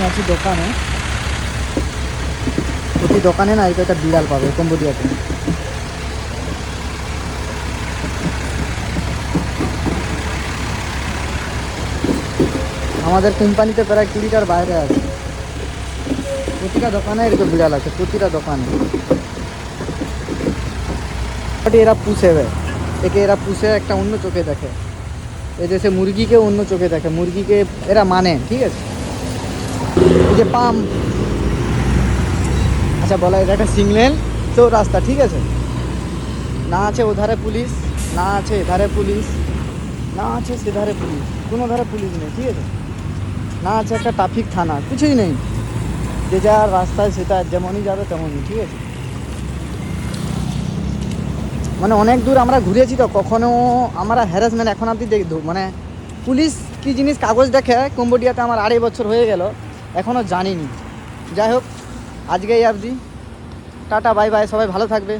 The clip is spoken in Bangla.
আছি দোকানে। প্রতি দোকানে না এটা একটা বিড়াল পাবে কম্বোডিয়াতে। আমাদের কোম্পানিতে প্রায় 20টার বাইরে আছে। প্রতিটা দোকানে এরকম বিড়াল আছে, প্রতিটা দোকানে। এরা পুষে দেয়, একে এরা পুষে একটা অন্য চোখে দেখে। এই দেশে মুরগিকে অন্য চোখে দেখে, মুরগিকে এরা মানে, ঠিক আছে। এই যে পাম, আচ্ছা বলা এটা একটা সিগন্যাল তো রাস্তা, ঠিক আছে। না আছে ওধারে পুলিশ, না আছে এধারে পুলিশ, না আছে সেধারে পুলিশ, কোনো ধারে পুলিশ নেই, ঠিক আছে। না আছে একটা ট্রাফিক থানা, কিছুই নেই। যে যার রাস্তায় সেটা যেমনই যাবে তেমনই, ঠিক আছে। মানে অনেক দূর আমরা ঘুরেছি তো কখনো আমরা হ্যারাসমেন্ট এখন অবধি মানে পুলিশ কী জিনিস কাগজ দেখে কম্বোডিয়াতে আমার 2.5 বছর হয়ে গেল, এখনও জানিনি। যাই হোক, আজকে এই অবধি, টাটা বাই বাই, সবাই ভালো থাকবে।